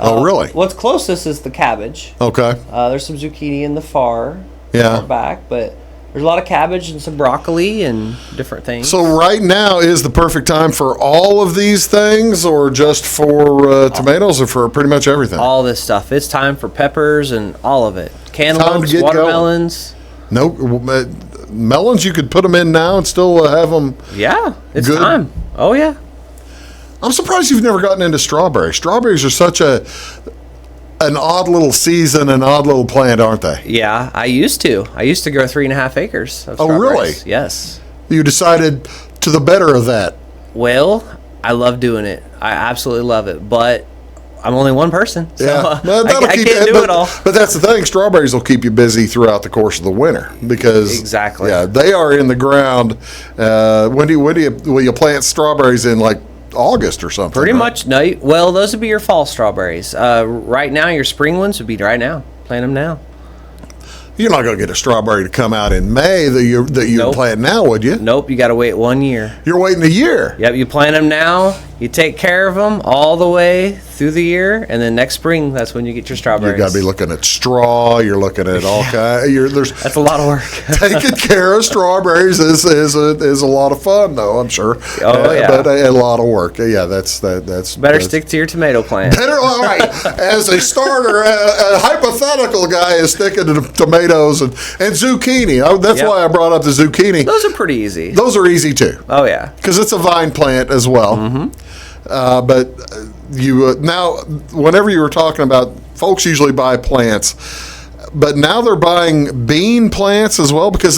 Oh, really? What's closest is the cabbage. Okay. There's some zucchini in the far Yeah. back, but There's a lot of cabbage and some broccoli and different things. So right now is the perfect time for all of these things, or just for tomatoes, or for pretty much everything? All this stuff. It's time for peppers and all of it. Time to Cantaloupes, get watermelons. No, melons you could put them in now and still have them. Yeah, it's Good. time. Oh, yeah. I'm surprised you've never gotten into strawberries. Strawberries are such an odd little season, an odd little plant, aren't they? Yeah, I used to. I used to grow 3.5 acres of Oh, strawberries. really? Yes. You decided to the better of that. Well, I love doing it. I absolutely love it. But I'm only one person, so Well, I can't do it all. But that's the thing. Strawberries will keep you busy throughout the course of the winter because Exactly. Yeah, they are in the ground. Will you plant strawberries in like August or something? Pretty right? much, no. Well, those would be your fall strawberries. Right now, your spring ones would be right now. Plant them now. You're not going to get a strawberry to come out in May that you Nope. plant now, would you? Nope, you got to wait 1 year. You're waiting a year. Yep, you plant them now. You take care of them all the way through the year, and then next spring, that's when you get your strawberries. You got to be looking at straw. You're looking at all kind. That's a lot of work. Taking care of strawberries is a lot of fun, though. I'm sure. Oh, yeah. But a lot of work. Yeah, that's Better stick to your tomato plant. Better, all right. As a starter, a hypothetical guy is sticking to tomatoes and zucchini. That's Yep. why I brought up the zucchini. Those are pretty easy. Those are easy too, Oh, yeah. because it's a vine plant as well. But you now, whenever you were talking about, folks usually buy plants. But now they're buying bean plants as well, because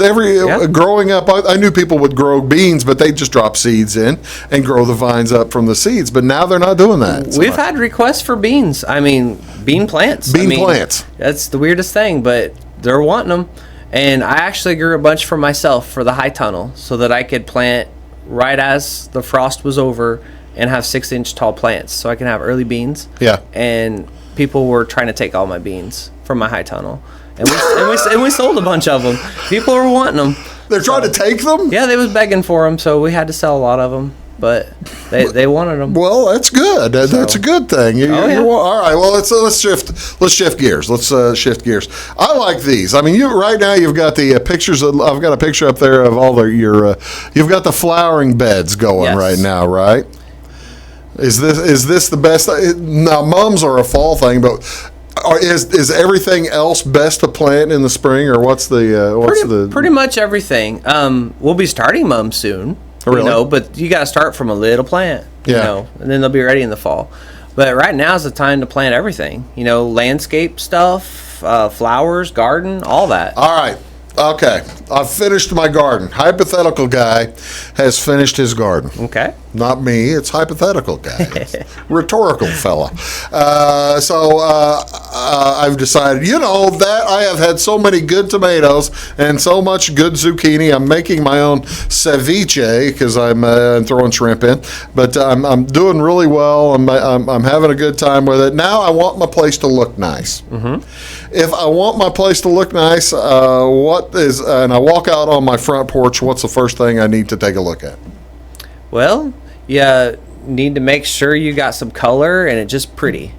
growing up, I knew people would grow beans, but they just drop seeds in and grow the vines up from the seeds. But now they're not doing that. We've had requests for beans. I mean, bean plants. Plants. That's the weirdest thing, but they're wanting them. And I actually grew a bunch for myself for the high tunnel so that I could plant right as the frost was over and have 6-inch tall plants so I can have early beans. Yeah. And people were trying to take all my beans from my high tunnel. And we sold a bunch of them. People were wanting them. They're trying to take them? Yeah, they was begging for them, so we had to sell a lot of them. But they wanted them. Well, that's good. That's a good thing. All right. Well, let's shift gears. Let's shift gears. I like these. I mean, right now you've got the pictures. I've got a picture up there of all your. You've got the flowering beds going Yes. right now, right? Is this the best? Now, mums are a fall thing, but is everything else best to plant in the spring, or what's the pretty much everything. We'll be starting mums soon. Really? But you got to start from a little plant. Yeah. And then they'll be ready in the fall. But right now is the time to plant everything. Landscape stuff, flowers, garden, all that. All right. Okay. I've finished my garden. Hypothetical guy has finished his garden. Okay. Not me. It's hypothetical guy. It's rhetorical fella. I've decided, that I have had so many good tomatoes and so much good zucchini. I'm making my own ceviche because I'm throwing shrimp in. But I'm doing really well. I'm having a good time with it. Now I want my place to look nice. Mm-hmm. If I want my place to look nice, and I walk out on my front porch, what's the first thing I need to take a look at? Well, you need to make sure you got some color and it's just pretty.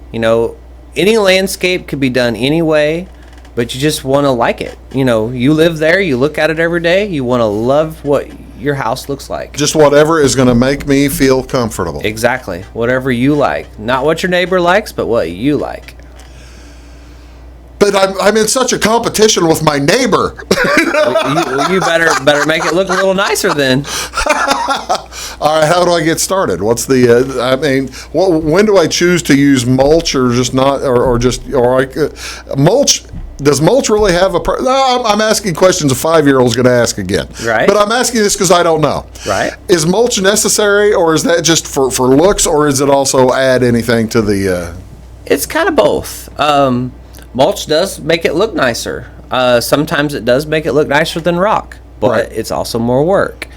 Any landscape could be done any way, but you just want to like it. You live there, you look at it every day, you want to love what your house looks like. Just whatever is going to make me feel comfortable. Exactly. Whatever you like. Not what your neighbor likes, but what you like. But I'm in such a competition with my neighbor. you better make it look a little nicer then. All right, how do I get started? What's the? When do I choose to use mulch or just not, mulch? Does mulch really have a? No, I'm asking questions a 5-year-old's going to ask again. Right. But I'm asking this because I don't know. Right. Is mulch necessary, or is that just for looks, or is it also add anything to the? It's kind of both. Mulch does make it look nicer. Sometimes it does make it look nicer than rock, but Right. it's also more work.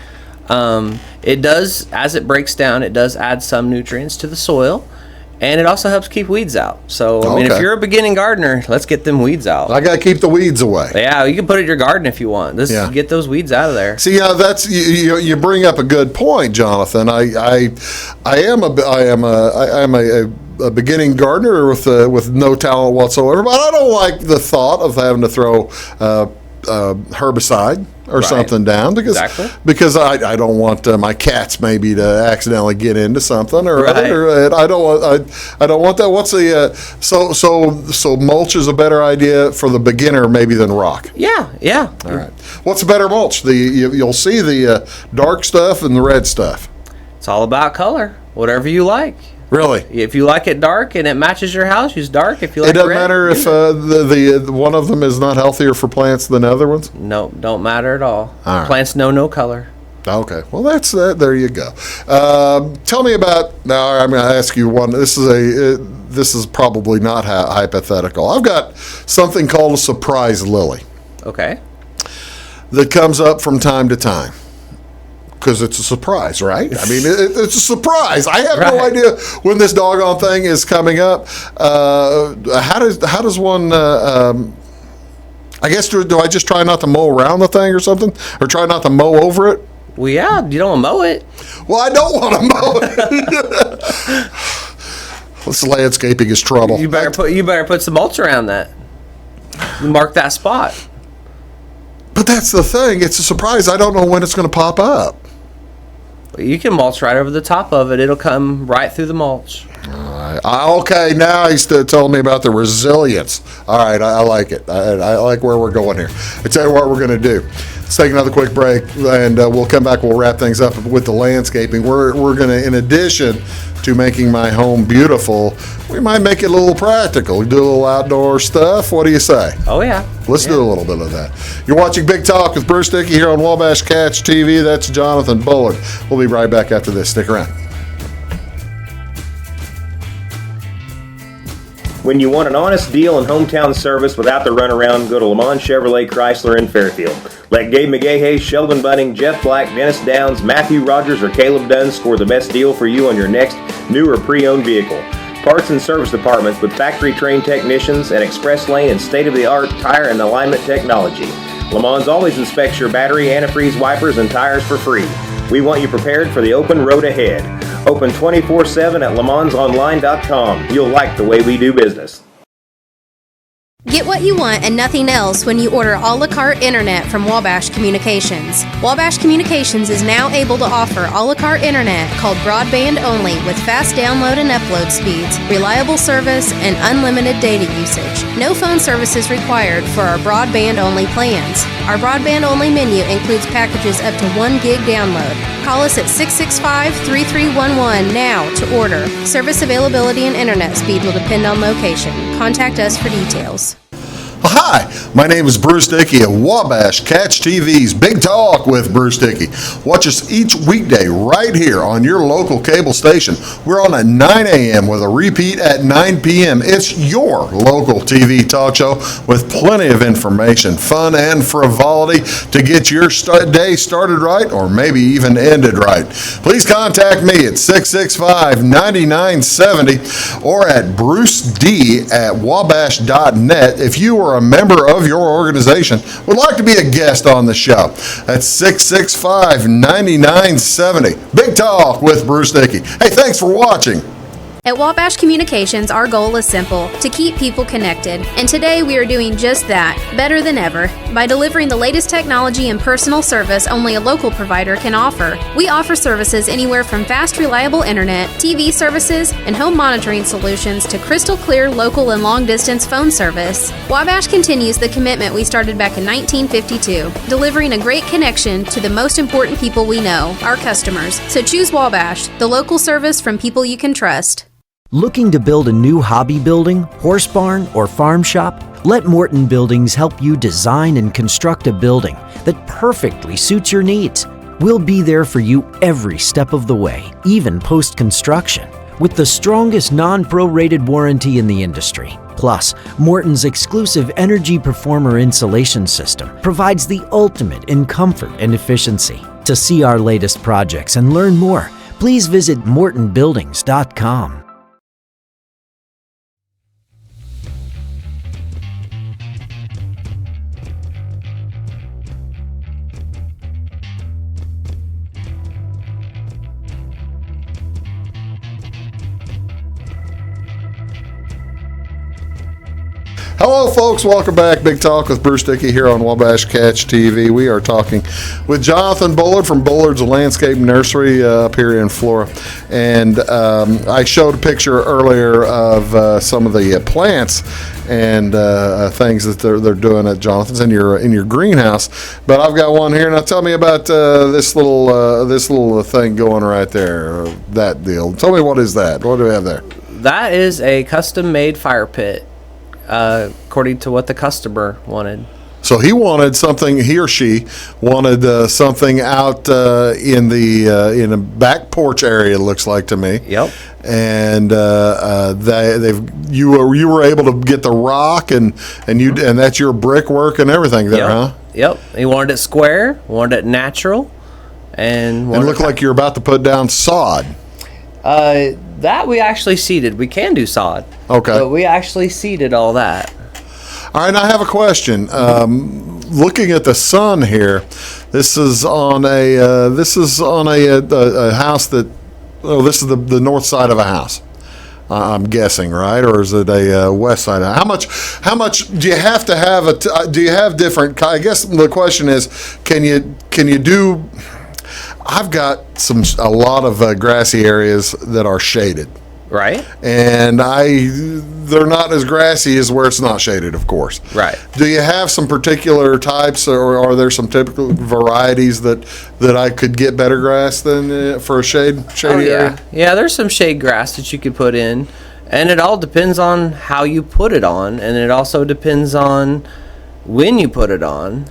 It does, as it breaks down, it does add some nutrients to the soil, and it also helps keep weeds out. So, if Okay. you're a beginning gardener, let's get them weeds out. I got to keep the weeds away. Yeah, you can put it in your garden if you want. Get those weeds out of there. See, that's you bring up a good point, Jonathan. I am a beginning gardener with no talent whatsoever, but I don't like the thought of having to throw herbicide or Right. something down Exactly. because I don't want my cats maybe to accidentally get into something or Right. other. I don't want that. What's the so mulch is a better idea for the beginner maybe than rock. Yeah. All right. What's a better mulch? You'll see the dark stuff and the red stuff. It's all about color. Whatever you like. Really. If you like it dark and it matches your house, use dark. If you like It doesn't red, matter if use it. the one of them is not healthier for plants than other ones. No, don't matter at all. All right. Plants know no color. Okay, well that's there you go. Tell me about now. I'm going to ask you one. This is probably not hypothetical. I've got something called a surprise lily Okay. that comes up from time to time. Because it's a surprise, right? I mean, it's a surprise. I have no Right. idea when this doggone thing is coming up. How does one? I guess do I just try not to mow around the thing or something, or try not to mow over it? Well, yeah, you don't mow it. Well, I don't want to mow it. This landscaping is trouble. You better put some mulch around that. Mark that spot. But that's the thing. It's a surprise. I don't know when it's going to pop up. You can mulch right over the top of it. It'll come right through the mulch. Okay, now he's telling me about the resilience. All right, I like it. I like where we're going here. I tell you what we're going to do. Let's take another quick break, and we'll come back. We'll wrap things up with the landscaping. We're going to, in addition to making my home beautiful, we might make it a little practical. Do a little outdoor stuff. What do you say? Oh, yeah. Let's do a little bit of that. You're watching Big Talk with Bruce Dickey here on Wabash Catch TV. That's Jonathan Bullard. We'll be right back after this. Stick around. When you want an honest deal and hometown service without the runaround, go to Lamont Chevrolet Chrysler in Fairfield. Let Gabe McGahey, Sheldon Bunning, Jeff Black, Dennis Downs, Matthew Rogers, or Caleb Dunn score the best deal for you on your next new or pre-owned vehicle. Parts and service departments with factory-trained technicians and express lane and state-of-the-art tire and alignment technology. Lamont always inspects your battery, antifreeze, wipers, and tires for free. We want you prepared for the open road ahead. Open 24/7 at LeMansOnline.com. You'll like the way we do business. Get what you want and nothing else when you order a la carte internet from Wabash Communications. Wabash Communications is now able to offer a la carte internet called broadband only with fast download and upload speeds, reliable service, and unlimited data usage. No phone service is required for our broadband only plans. Our broadband only menu includes packages up to 1 gig download. Call us at 665-3311 now to order. Service availability and internet speed will depend on location. Contact us for details. Hi, my name is Bruce Dickey of Wabash Catch TV's Big Talk with Bruce Dickey. Watch us each weekday right here on your local cable station. We're on at 9 a.m. with a repeat at 9 p.m. It's your local TV talk show with plenty of information, fun, and frivolity to get your day started right or maybe even ended right. Please contact me at 665-9970 or at bruced@wabash.net if you are a member of your organization would like to be a guest on the show. That's 665-9970. Big Talk with Bruce Dickey. Hey, thanks for watching. At Wabash Communications, our goal is simple, to keep people connected. And today we are doing just that, better than ever, by delivering the latest technology and personal service only a local provider can offer. We offer services anywhere from fast, reliable internet, TV services, and home monitoring solutions to crystal clear local and long-distance phone service. Wabash continues the commitment we started back in 1952, delivering a great connection to the most important people we know, our customers. So choose Wabash, the local service from people you can trust. Looking to build a new hobby building, horse barn, or farm shop? Let Morton Buildings help you design and construct a building that perfectly suits your needs. We'll be there for you every step of the way, even post-construction, with the strongest non-prorated warranty in the industry. Plus, Morton's exclusive Energy Performer insulation system provides the ultimate in comfort and efficiency. To see our latest projects and learn more, please visit mortonbuildings.com. Hello, folks. Welcome back. Big Talk with Bruce Dickey here on Wabash Catch TV. We are talking with Jonathan Bullard from Bullard's Landscape Nursery up here in Flora. And I showed a picture earlier of some of the plants and things that they're doing at Jonathan's in your greenhouse. But I've got one here. Now tell me about this little thing going right there. That deal. Tell me, what is that? What do we have there? That is a custom-made fire pit, according to what the customer wanted. So he or she wanted something out in a back porch area. It looks like to me. Yep. And you were able to get the rock and that's your brickwork and everything there, Yep. huh? Yep. He wanted it square, wanted it natural, and It looked like you're about to put down sod. That we actually seeded. We can do sod. Okay. But we actually seeded all that. All right, I have a question. Looking at the sun here, this is on a house that. Oh, this is the north side of a house. I'm guessing, right? Or is it a west side? How much do you have to have? Do you have different? I guess the question is, can you do? I've got a lot of grassy areas that are shaded. Right. And they're not as grassy as where it's not shaded, of course. Right. Do you have some particular types, or are there some typical varieties that I could get better grass than for a shady area? Yeah, there's some shade grass that you could put in, and it all depends on how you put it on, and it also depends on when you put it on.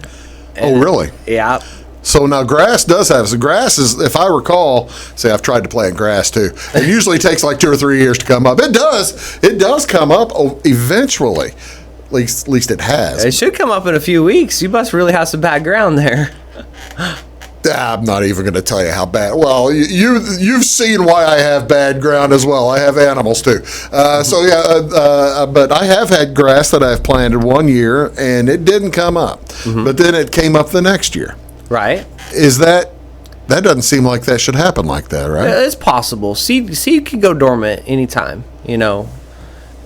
Oh, really? Yeah. So now grass is, if I recall, I've tried to plant grass too. It usually takes like 2 or 3 years to come up. It does come up eventually. At least it has. It should come up in a few weeks. You must really have some bad ground there. I'm not even going to tell you how bad. Well, you've seen why I have bad ground as well. I have animals too. But I have had grass that I've planted one year and it didn't come up. Mm-hmm. But then it came up the next year. Right. Is that doesn't seem like that should happen like that, right? It's possible. Seed can go dormant anytime, and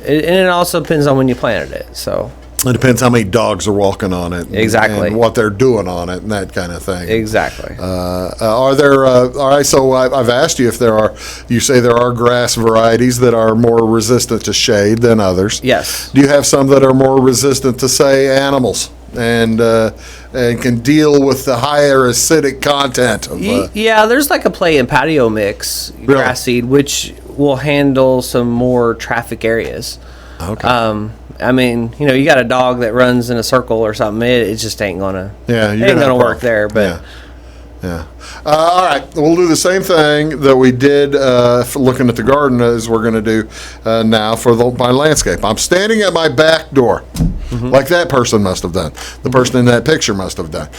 it also depends on when you planted it. So it depends how many dogs are walking on it. Exactly. And what they're doing on it and that kind of thing. Exactly. Are there, all right, so I've asked you if you say there are grass varieties that are more resistant to shade than others. Yes. Do you have some that are more resistant to, say, animals? And can deal with the higher acidic content of yeah, there's like a play and patio mix grass seed, which will handle some more traffic areas. Okay. I mean, you got a dog that runs in a circle or something. It just ain't gonna. Yeah, it ain't gonna work there. But yeah. All right, we'll do the same thing that we did for looking at the garden as we're going to do now for my landscape. I'm standing at my back door, like that person must have done. The person in that picture must have done.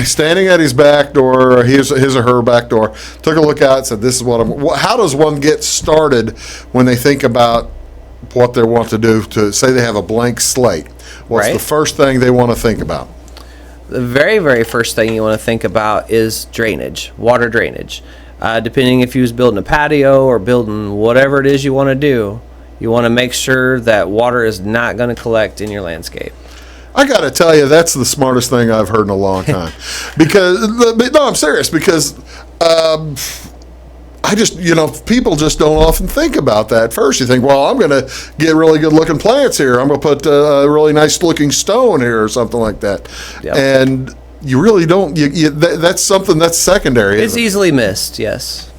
Standing at his back door, his or her back door, took a look out and said, "This is what how does one get started when they think about what they want to do? To say they have a blank slate, what's the first thing they want to think about?" The very, very first thing you want to think about is drainage, water drainage. Depending if you was building a patio or building whatever it is you want to do, you want to make sure that water is not going to collect in your landscape. I got to tell you, that's the smartest thing I've heard in a long time. I'm serious, because people just don't often think about that. First, you think, well, I'm going to get really good-looking plants here. I'm going to put a really nice-looking stone here or something like that. Yep. And you really don't. That's something that's secondary. It's easily missed, yes.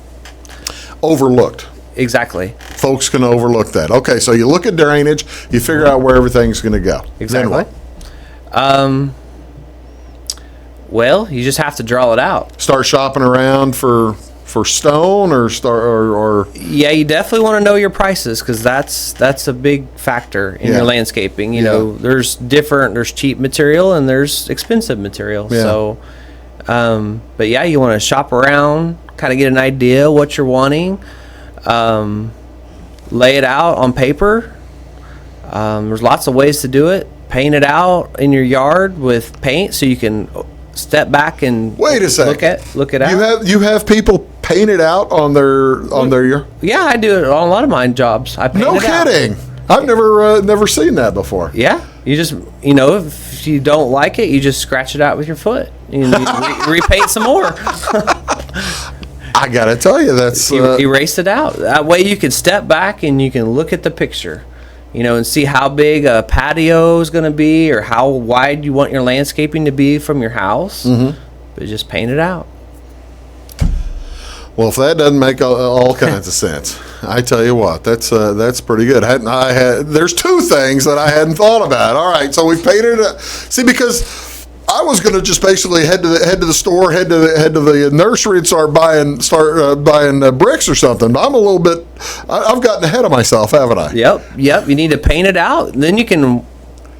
Overlooked. Exactly. Folks can overlook that. Okay, so you look at drainage, you figure out where everything's going to go. Exactly. Well, you just have to draw it out. Start shopping around for stone or yeah, you definitely want to know your prices, because that's a big factor in your landscaping. There's cheap material and there's expensive material. Yeah. So but yeah, you want to shop around, kind of get an idea what you're wanting, lay it out on paper. There's lots of ways to do it. Paint it out in your yard with paint so you can step back and wait a second. Look it out. You have people paint it out on their Yeah, I do it on a lot of mine jobs. I paint No it out. kidding. I've never seen that before. Yeah, you just, if you don't like it, you just scratch it out with your foot and you repaint some more. I gotta tell you, that's Erase it out. That way you can step back and you can look at the picture, and see how big a patio is going to be or how wide you want your landscaping to be from your house. Mm-hmm. But just paint it out. Well, if that doesn't make all kinds of sense, I tell you what, that's pretty good. There's two things that I hadn't thought about. All right, so we painted it. See, because I was going to just basically head to the store, head to the nursery, and start buying bricks or something. But I'm a little bit. I've gotten ahead of myself, haven't I? Yep. You need to paint it out. Then you can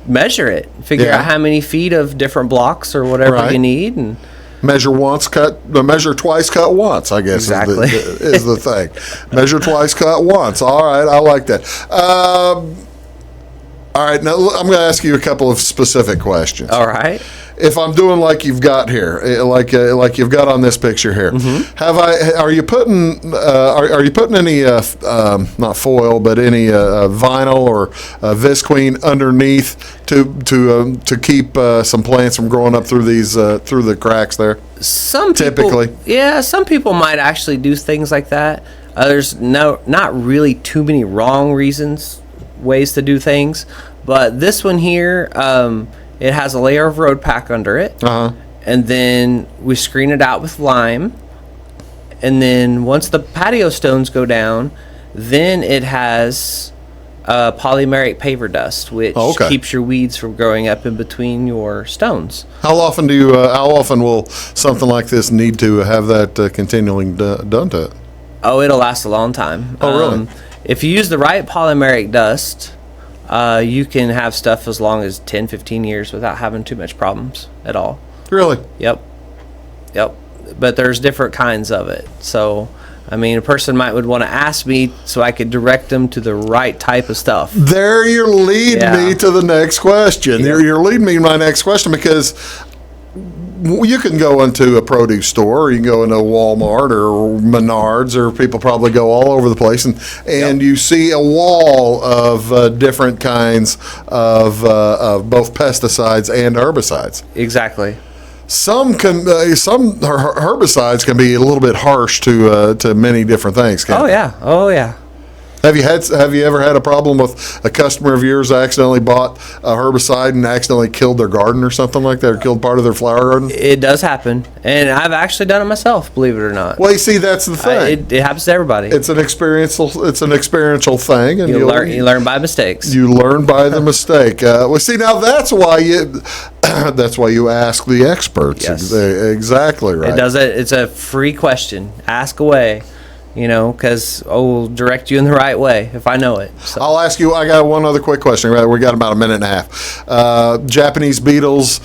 measure it, figure out how many feet of different blocks or whatever you need, and measure twice, cut once. I guess exactly is the thing. Measure twice, cut once. All right, I like that. All right, now I'm going to ask you a couple of specific questions. All right. If I'm doing like you've got here, like you've got on this picture here, are you putting any not foil but any vinyl or visqueen underneath to keep some plants from growing up through the cracks there? Some people might actually do things like that. There's not really too many wrong ways to do things, but this one here, it has a layer of road pack under it, and then we screen it out with lime, and then once the patio stones go down, then it has polymeric paver dust, which keeps your weeds from growing up in between your stones. How often will something like this need to have that continually done to it? Oh, it'll last a long time. Oh, really? If you use the right polymeric dust, you can have stuff as long as 10, 15 years without having too much problems at all. Really? Yep. But there's different kinds of it. So, I mean, a person would want to ask me so I could direct them to the right type of stuff. There you're leading me to the next question. Yep. You're leading me to my next question, because you can go into a produce store, or you can go into a Walmart or Menards, or people probably go all over the place, and you see a wall of different kinds of both pesticides and herbicides. Exactly. Some herbicides can be a little bit harsh to many different things. Oh yeah. Have you ever had a problem with a customer of yours accidentally bought a herbicide and accidentally killed their garden or something like that, or killed part of their flower garden? It does happen, and I've actually done it myself, believe it or not. Well, you see, that's the thing. It happens to everybody. It's an experiential thing, and you learn by mistakes. You learn by the mistake. Well, see, now that's why you ask the experts. Yes. Exactly right. It's a free question. Ask away. Because we'll direct you in the right way if I know it. So. I'll ask you, I got one other quick question. We got about a minute and a half. Japanese beetles,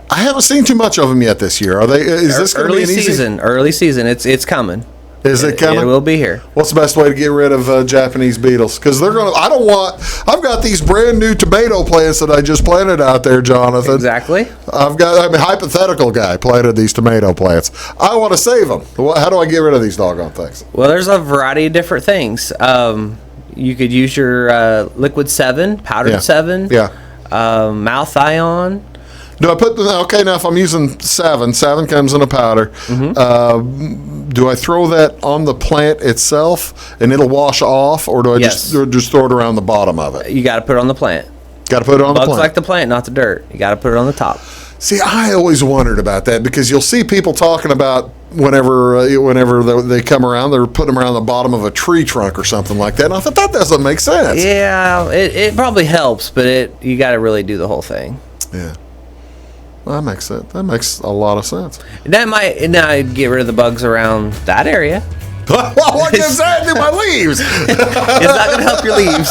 I haven't seen too much of them yet this year. Are they? Is this going to be an easy? Early season. It's coming. Is it coming? It will be here. What's the best way to get rid of Japanese beetles? Because they're going to. I've got these brand new tomato plants that I just planted out there, Jonathan. Exactly. I'm a hypothetical guy planted these tomato plants. I want to save them. How do I get rid of these doggone things? Well, there's a variety of different things. You could use your liquid 7, powdered 7. Yeah. Mouth ion. Do I put now if I'm using 7 comes in a powder, do I throw that on the plant itself and it'll wash off, or do I just throw it around the bottom of it? You got to put it on the plant. Got to put it on the plant. Bugs like the plant, not the dirt. You got to put it on the top. See, I always wondered about that, because you'll see people talking about whenever they come around, they're putting them around the bottom of a tree trunk or something like that. And I thought that doesn't make sense. Yeah, it probably helps, but you got to really do the whole thing. Yeah. Well, that makes sense. That makes a lot of sense. That might get rid of the bugs around that area. Well, what does that do my leaves? It's not going to help your leaves.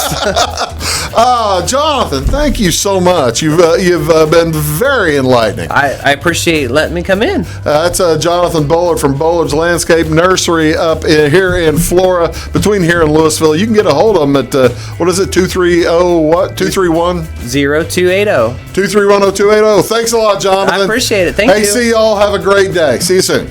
Jonathan, thank you so much. You've been very enlightening. I appreciate letting me come in. That's Jonathan Bullard from Bullard's Landscape Nursery up here in Flora, between here and Louisville. You can get a hold of them at, 231? 0280. 2310280. Thanks a lot, Jonathan. I appreciate it. Thank you. Hey, see y'all. Have a great day. See you soon.